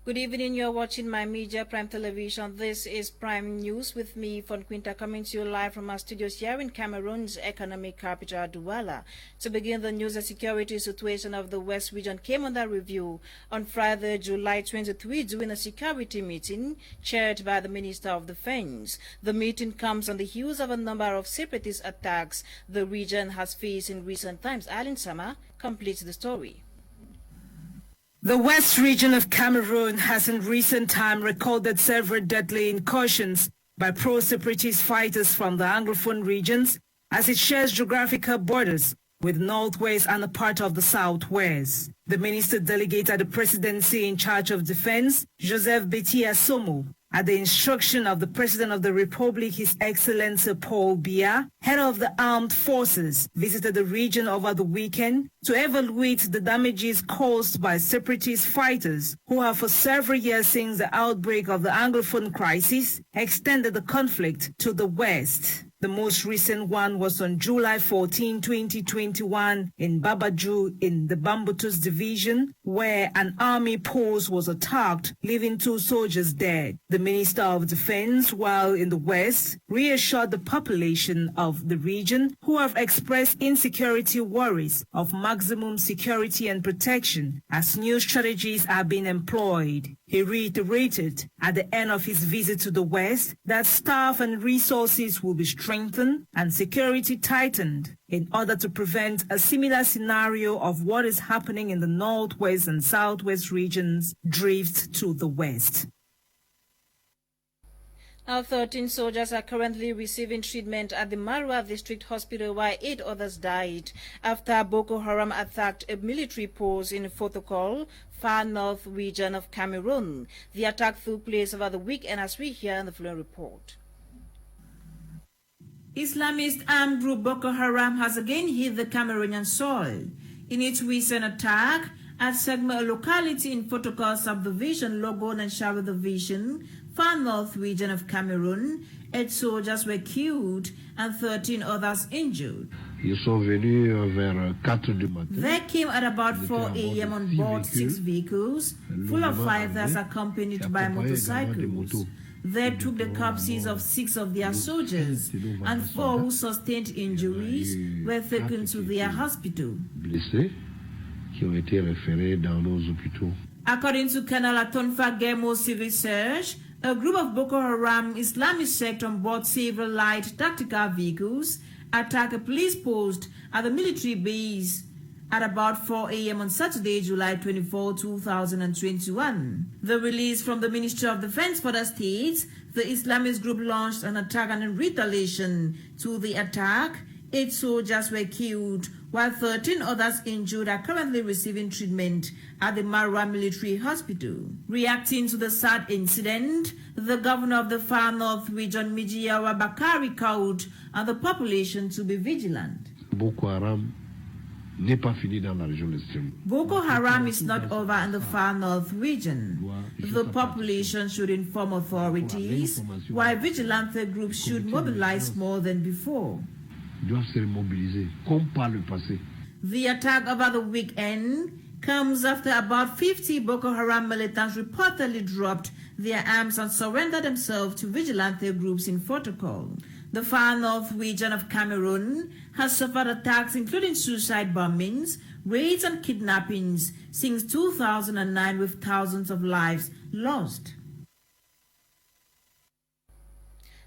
Good evening, you're watching My Media Prime Television. This is Prime News with me, FON QUINTA, coming to you live from our studios here in Cameroon's economic capital, Douala. To begin the news, the security situation of the West region came under review on Friday, July 23, during a security meeting chaired by the Minister of Defense. The meeting comes on the heels of a number of separatist attacks the region has faced in recent times. Alan Sama completes the story. The West region of Cameroon has in recent time recorded several deadly incursions by pro-separatist fighters from the Anglophone regions as it shares geographical borders with Northwest and a part of the Southwest. The minister delegate at the presidency in charge of defense, Joseph Beti Asomo, at the instruction of the President of the Republic, His Excellency Paul Biya, head of the armed forces, visited the region over the weekend to evaluate the damages caused by separatist fighters who have for several years since the outbreak of the Anglophone crisis extended the conflict to the West. The most recent one was on July 14, 2021 in Babaju in the Bambutus division, where an army post was attacked, leaving 2 soldiers dead. The Minister of Defense, while in the West, reassured the population of the region who have expressed insecurity worries of maximum security and protection as new strategies are being employed. He reiterated at the end of his visit to the West that staff and resources will be strengthened and security tightened in order to prevent a similar scenario of what is happening in the Northwest and Southwest regions drift to the West. Now, 13 soldiers are currently receiving treatment at the Marwa District Hospital, while 8 others died after Boko Haram attacked a military post in Fotokol, far north region of Cameroon. The attack took place over the weekend, as we hear in the following report. Islamist armed group Boko Haram has again hit the Cameroonian soil. In its recent attack at Segma, a locality in Fotokol subdivision, Logon and Shawa division, far north region of Cameroon, 8 soldiers were killed and 13 others injured. Ils sont venus vers 4 du matin. They came at about 4 a.m. on board 6 vehicles, full of fighters accompanied by motorcycles. They took the corpses of 6 of their soldiers, and 4 who sustained injuries were taken to their hospital. According to Colonel Atonfa Gemo Civil Search, a group of Boko Haram Islamic sect on board several light tactical vehicles attacked a police post at the military base at about 4 a.m. on Saturday, July 24, 2021. The release from the Ministry of Defense further states the Islamist group launched an attack and in retaliation to the attack, 8 soldiers were killed, while 13 others injured are currently receiving treatment at the Marwa Military Hospital. Reacting to the sad incident, the governor of the far north region, Mijiawa Bakari, called on the population to be vigilant. Boko Haram n'est pas fini dans la région extrême. Boko Haram is not over in the far north region. The population should inform authorities, while vigilante groups should mobilize more than before. Doivent se mobiliser, comme par le passé. The attack over the weekend comes after about 50 Boko Haram militants reportedly dropped their arms and surrendered themselves to vigilante groups in Fotokol. The far north region of Cameroon has suffered attacks including suicide bombings, raids and kidnappings since 2009, with thousands of lives lost.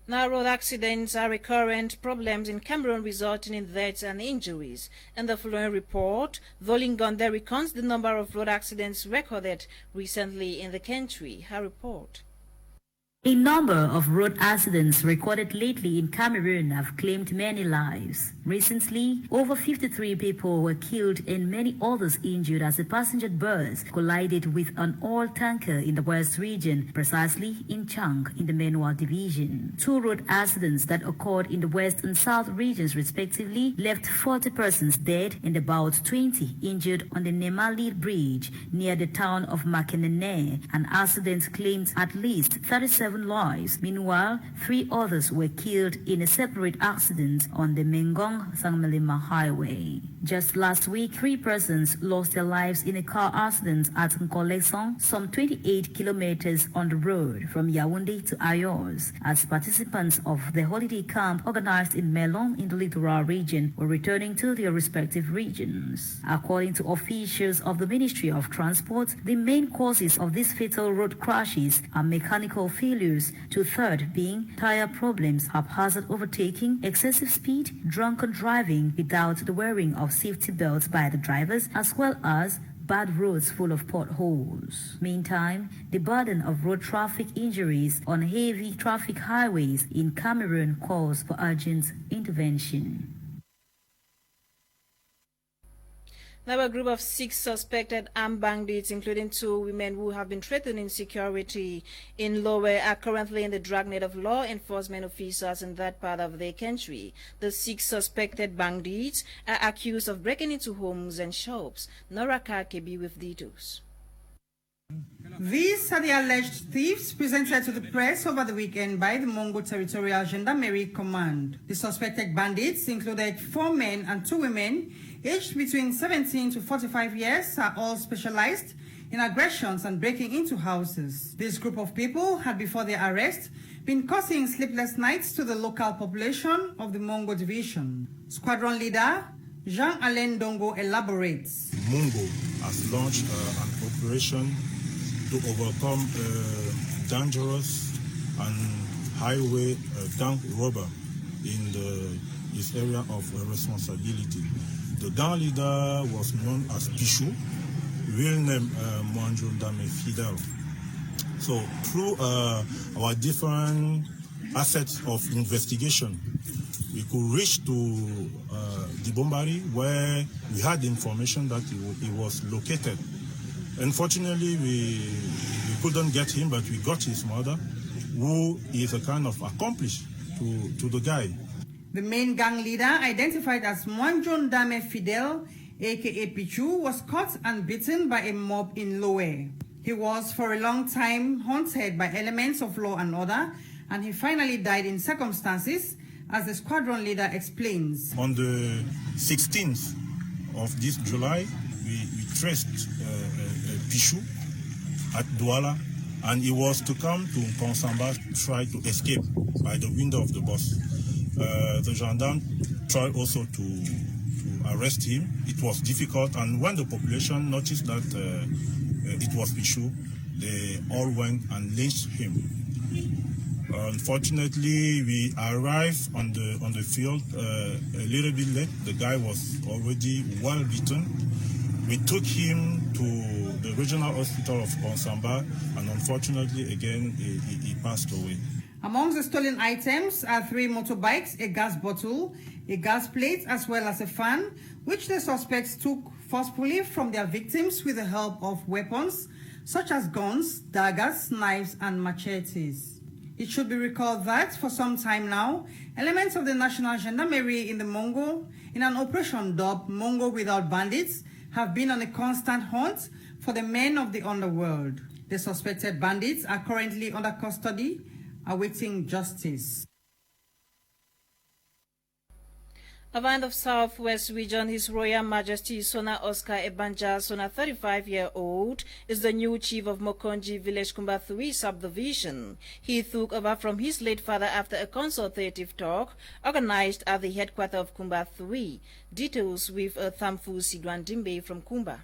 Now, road accidents are recurrent problems in Cameroon, resulting in deaths and injuries. In the following report, NOLINGA recounts the number of road accidents recorded recently in the country. Her report. A number of road accidents recorded lately in Cameroon have claimed many lives. Recently, over 53 people were killed and many others injured as a passenger bus collided with an oil tanker in the West region, precisely in Chang in the Menwa division. 2 road accidents that occurred in the West and South regions respectively left 40 persons dead and about 20 injured on the Nemali Bridge near the town of Makenene. An accident claimed at least 37 7 lives. Meanwhile, 3 others were killed in a separate accident on the Mengong-Sangmelima highway. Just last week, 3 persons lost their lives in a car accident at Nkolesong, some 28 kilometers on the road from Yaoundé to Ayos, as participants of the holiday camp organized in Melon in the Littoral region were returning to their respective regions. According to officials of the Ministry of Transport, the main causes of these fatal road crashes are mechanical failures, 2/3 being tire problems, haphazard overtaking, excessive speed, drunken driving without the wearing of safety belts by the drivers, as well as bad roads full of potholes. Meantime, the burden of road traffic injuries on heavy traffic highways in Cameroon calls for urgent intervention. Now, a group of 6 suspected armed bandits, including 2 women who have been threatening security in Lower, are currently in the dragnet of law enforcement officers in that part of the country. The 6 suspected bandits are accused of breaking into homes and shops. Nora Kakebi with details. These are the alleged thieves presented to the press over the weekend by the Mongo Territorial Gendarmerie Command. The suspected bandits included 4 men and 2 women, aged between 17 to 45 years, are all specialized in aggressions and breaking into houses. This group of people had, before their arrest, been causing sleepless nights to the local population of the Mongo division. Squadron leader Jean-Alain Dongo elaborates. Mongo has launched an operation to overcome dangerous and highway gang robber in this area of responsibility. The gang leader was known as Pichou, real name Mwanjondame Fidel. So through our different assets of investigation, we could reach to the Bombari, where we had information that he was located. Unfortunately, we couldn't get him, but we got his mother, who is a kind of accomplice to the guy. The main gang leader, identified as Mwanjondame Fidel, aka Pichu, was caught and beaten by a mob in Lowe. He was for a long time haunted by elements of law and order, and he finally died in circumstances, as the squadron leader explains. On the 16th of this July, we traced Pichu at Douala, and he was to come to Konsamba, try to escape by the window of the bus. The gendarme tried also to arrest him. It was difficult, and when the population noticed that it was Pichu, they all went and lynched him. Unfortunately, we arrived on the field a little bit late. The guy was already well beaten. We took him to the regional hospital of Konsamba, and unfortunately, again, he passed away. Among the stolen items are 3 motorbikes, a gas bottle, a gas plate, as well as a fan, which the suspects took forcefully from their victims with the help of weapons, such as guns, daggers, knives, and machetes. It should be recalled that, for some time now, elements of the National Gendarmerie in the Mongo, in an operation dubbed Mongo Without Bandits, have been on a constant hunt for the men of the underworld. The suspected bandits are currently under custody, awaiting justice. A band of Southwest Region, His Royal Majesty Sona Oscar Ebanja Sona, 35-year-old, is the new chief of Mokonji Village Kumba 3 subdivision. He took over from his late father after a consultative talk organized at the headquarters of Kumba 3. Details with Thamfu Sidwan Dimbe from Kumba.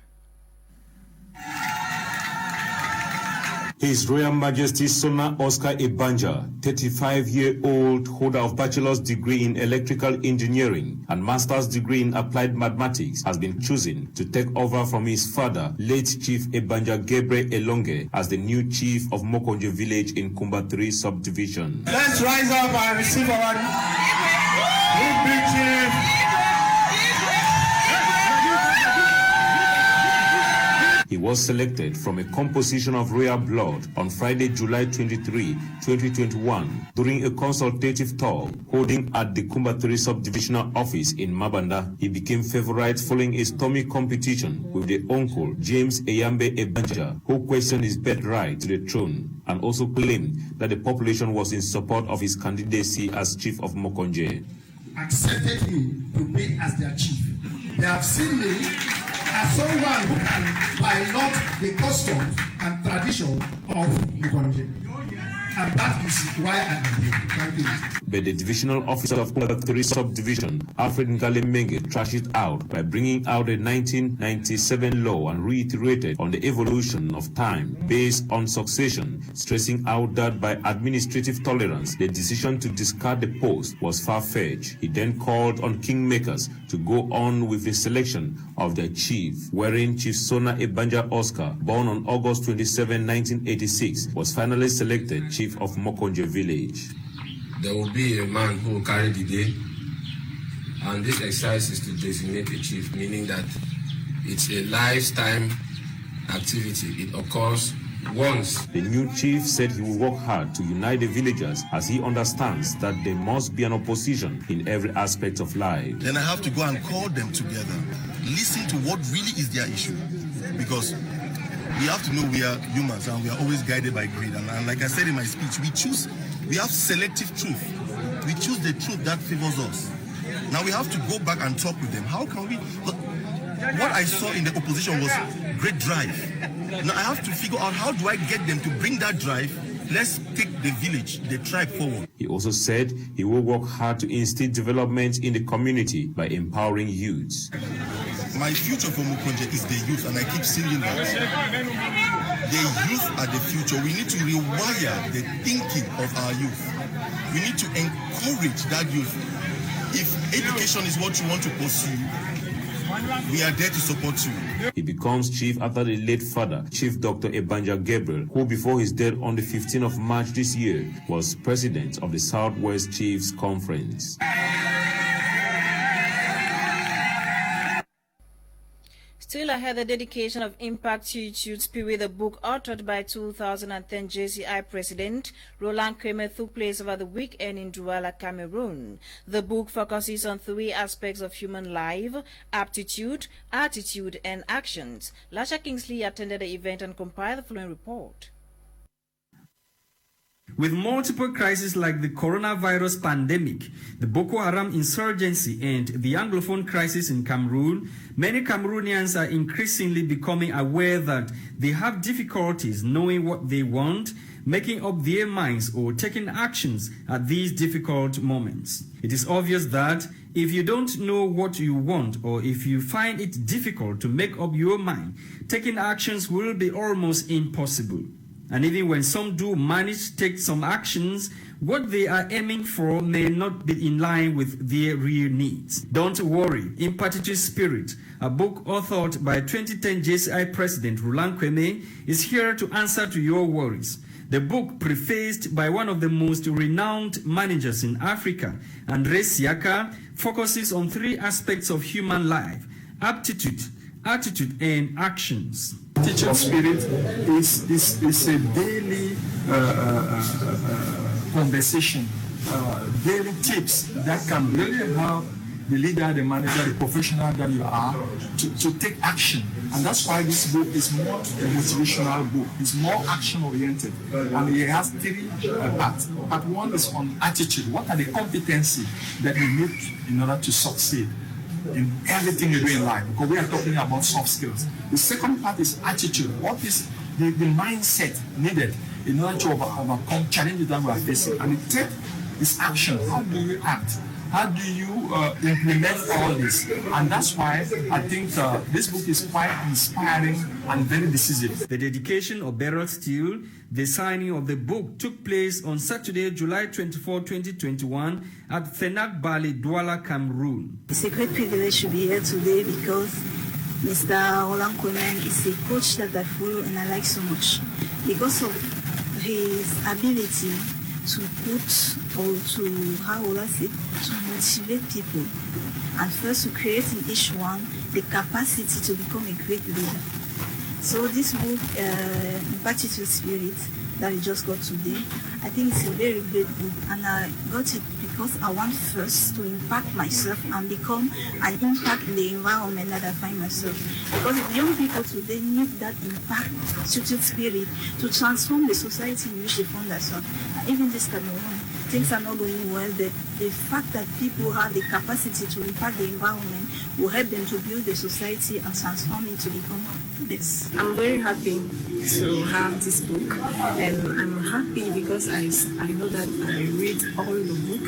His Royal Majesty Sona Oscar Ebanja, 35-year-old holder of bachelor's degree in electrical engineering and master's degree in applied mathematics, has been chosen to take over from his father, late Chief Ebanja Gebre Elonge, as the new chief of Mokonjo village in Kumba 3 subdivision. Let's rise up and receive our new big chief. He was selected from a composition of royal blood on Friday, July 23, 2021, during a consultative tour holding at the Kumba 3 Subdivisional Office in Mabanda. He became favorite following a stormy competition with the uncle, James Eyambe Ebanja, who questioned his birthright to the throne and also claimed that the population was in support of his candidacy as chief of Mokonje. Accepted me to be as their chief. They have seen me as someone who can pilot the customs and tradition of Mokonje. And that is why I am here. Thank you. But the divisional officer of Kumba 3 Subdivision, Alfred Ngale Menge, trashed it out by bringing out a 1997 law and reiterated on the evolution of time based on succession, stressing out that by administrative tolerance, the decision to discard the post was far-fetched. He then called on kingmakers to go on with the selection of their chief, wherein Chief Sona Ebanja Oscar, born on August 27, 1986, was finally selected chief of Mokonje village. There will be a man who will carry the day, and this exercise is to designate a chief, meaning that it's a lifetime activity. It occurs once. The new chief said he will work hard to unite the villagers as he understands that there must be an opposition in every aspect of life. Then I have to go and call them together, listen to what really is their issue, because we have to know we are humans and we are always guided by greed. And like I said in my speech, we have selective truth. We choose the truth that favors us. Now we have to go back and talk with them. How can we? What I saw in the opposition was great drive. Now I have to figure out how do I get them to bring that drive. Let's take the village, the tribe forward. He also said he will work hard to instill development in the community by empowering youths. My future for Mokonje is the youth, and I keep saying that. The youth are the future. We need to rewire the thinking of our youth. We need to encourage that youth. If education is what you want to pursue, we are there to support you. He becomes chief after the late father, Chief Dr. Ebanja Gabriel, who before his death on the 15th of March this year was president of the Southwest Chiefs Conference. Still ahead, the dedication of Impact Attitude Spirit, the book authored by 2010 JCI President Roland Kremer, took place over the weekend in Douala, Cameroon. The book focuses on 3 aspects of human life: aptitude, attitude, and actions. Lasha Kingsley attended the event and compiled the following report. With multiple crises like the coronavirus pandemic, the Boko Haram insurgency, and the Anglophone crisis in Cameroon, many Cameroonians are increasingly becoming aware that they have difficulties knowing what they want, making up their minds, or taking actions at these difficult moments. It is obvious that if you don't know what you want, or if you find it difficult to make up your mind, taking actions will be almost impossible. And even when some do manage to take some actions, what they are aiming for may not be in line with their real needs. Don't worry, Impact Attitude Spirit, a book authored by 2010 JCI President Roland Kremer, is here to answer to your worries. The book, prefaced by one of the most renowned managers in Africa, Andre Siaka, focuses on 3 aspects of human life: aptitude, attitude, and actions. Attitude Spirit is a daily conversation, daily tips that can really help the leader, the manager, the professional that you are to take action. And that's why this book is more a motivational book. It's more action-oriented. And it has 3 parts. Part 1 is on attitude. What are the competencies that you need in order to succeed in everything you do in life? Because we are talking about soft skills. The second part is attitude. What is the mindset needed in order to overcome challenges that we are facing? And the third is action. How do you act? How do you implement all this? And that's why I think this book is quite inspiring and very decisive. The dedication of Beryl Steele, the signing of the book, took place on Saturday, July 24, 2021 at Fenak Bali, Douala, Cameroon. It's a great privilege to be here today because Mr. Roland Kremer is a coach that I follow and I like so much because of his ability to put, or to, how will I say, to motivate people, and first to create in each one the capacity to become a great leader. So this book, Impactful Spirit, that we just got today, I think it's a very great book, and I got it because I want first to impact myself and become an impact in the environment that I find myself. Because the young people today need that impactful spirit to transform the society in which they find themselves. Even this Cameroon, things are not going well. The fact that people have the capacity to impact the environment will help them to build the society and transform it to become this. I'm very happy to have this book, and I'm happy because I know that I read all the book,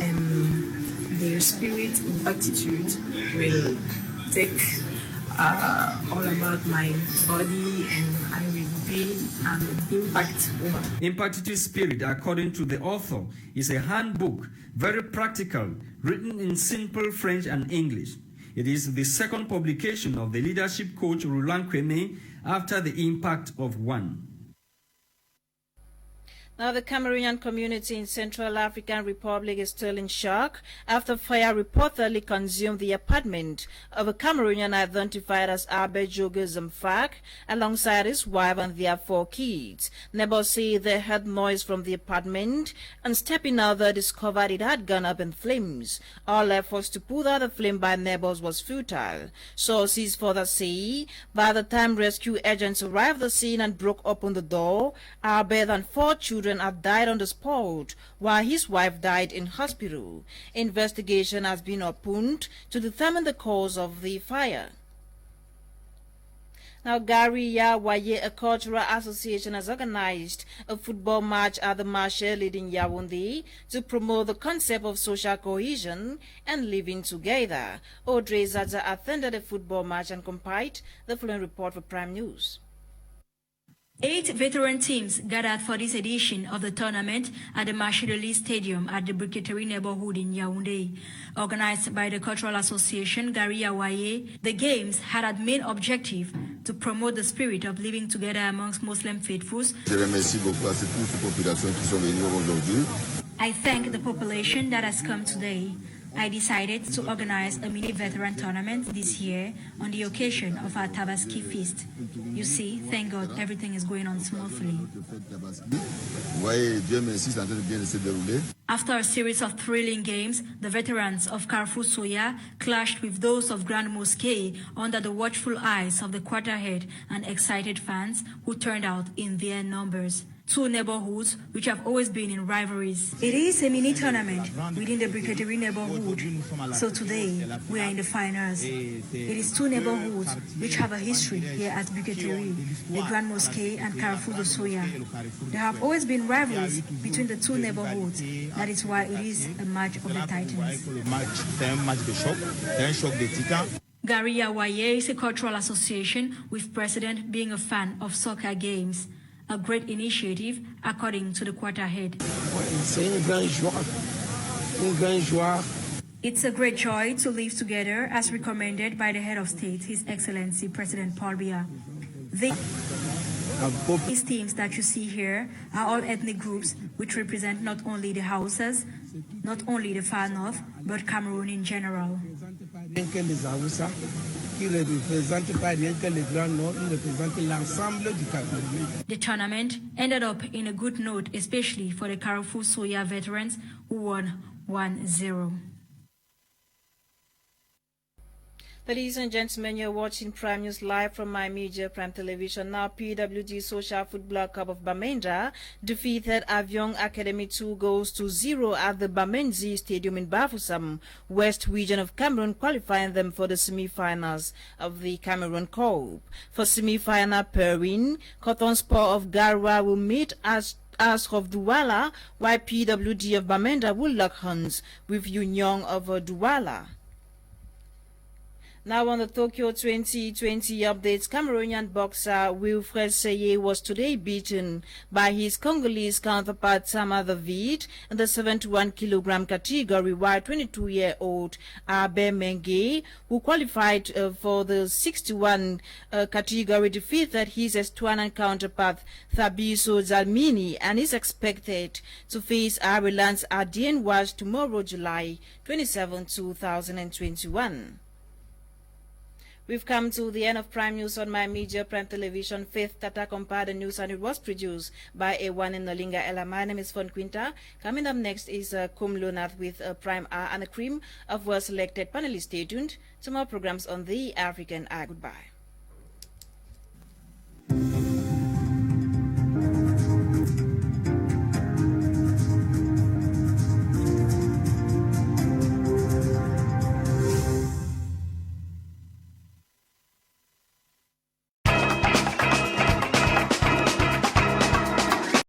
and the spirit of attitude will take all about my body, and I will be an impact woman. Impactful Spirit, according to the author, is a handbook, very practical, written in simple French and English. It is the second publication of the leadership coach Roland KUNEH after the impact of one. Now, the Cameroonian community in Central African Republic is still in shock after fire reportedly consumed the apartment of a Cameroonian identified as Abe Joge Zamfak alongside his wife and their 4 kids. Neighbors say they heard noise from the apartment and stepping out they discovered it had gone up in flames. All efforts to put out the flame by neighbors was futile. Sources further say by the time rescue agents arrived at the scene and broke open the door, Abe and 4 children have died on the spot, while his wife died in hospital. Investigation has been opened to determine the cause of the fire. Now, Waye, a cultural association, has organized a football match at the marché leading Yaoundé to promote the concept of social cohesion and living together. Audrey Zaza attended a football match and compiled the following report for Prime News. 8 veteran teams gathered for this edition of the tournament at the Marché Stadium at the Briqueterie neighborhood in Yaoundé. Organized by the Cultural Association Waye, the games had as main objective to promote the spirit of living together amongst Muslim faithfuls. I thank the population that has come today. I decided to organize a mini veteran tournament this year on the occasion of our Tabaski feast. You see, thank God, everything is going on smoothly. After a series of thrilling games, the veterans of Carrefour Soya clashed with those of Grand Mosque under the watchful eyes of the quarterhead and excited fans who turned out in their numbers. 2 neighborhoods which have always been in rivalries. It is a mini tournament within the Briqueterie neighborhood, so today we are in the finals. It is 2 neighborhoods which have a history here at Briqueterie, the Grand Mosque and Carrefour de Soya. There have always been rivalries between the 2 neighborhoods. That is why it is a match of the titans. Waye is a cultural association with president being a fan of soccer games. A great initiative, according to the quarterhead. It's a great joy to live together as recommended by the head of state, His Excellency President Paul Biya. These teams that you see here are all ethnic groups which represent not only the Hausas, not only the far north, but Cameroon in general. The tournament ended up in a good note, especially for the Carrefour Soya veterans who won 1-0. Ladies and gentlemen, you're watching Prime News live from my media, Prime Television. Now, PWG Social Football Club of Bamenda defeated Avion Academy 2-0 at the Bamenzi Stadium in Bafoussam, West region of Cameroon, qualifying them for the semi-finals of the Cameroon Cup. For semi-final pairing, Cotton Sport of Garwa will meet as of Douala, while PWG of Bamenda will lock hands with Union of Douala. Now on the Tokyo 2020 updates, Cameroonian boxer Wilfred Seye was today beaten by his Congolese counterpart Sama David in the 71-kilogram category, while 22-year-old Abe Menge, who qualified for the 61 category, defeated his Estuanan counterpart Thabiso Zalmini and is expected to face Ireland's Adien Walsh tomorrow, July 27, 2021. We've come to the end of Prime News on My Media Prime Television. Fifth TATA compiled the news, and it was produced by EWANE in NOLINGA. My name is FON QUINTA. Coming up next is Kum Lunath with Prime R and a cream of well-selected panelists. Stay tuned to more programs on the African Eye. Goodbye.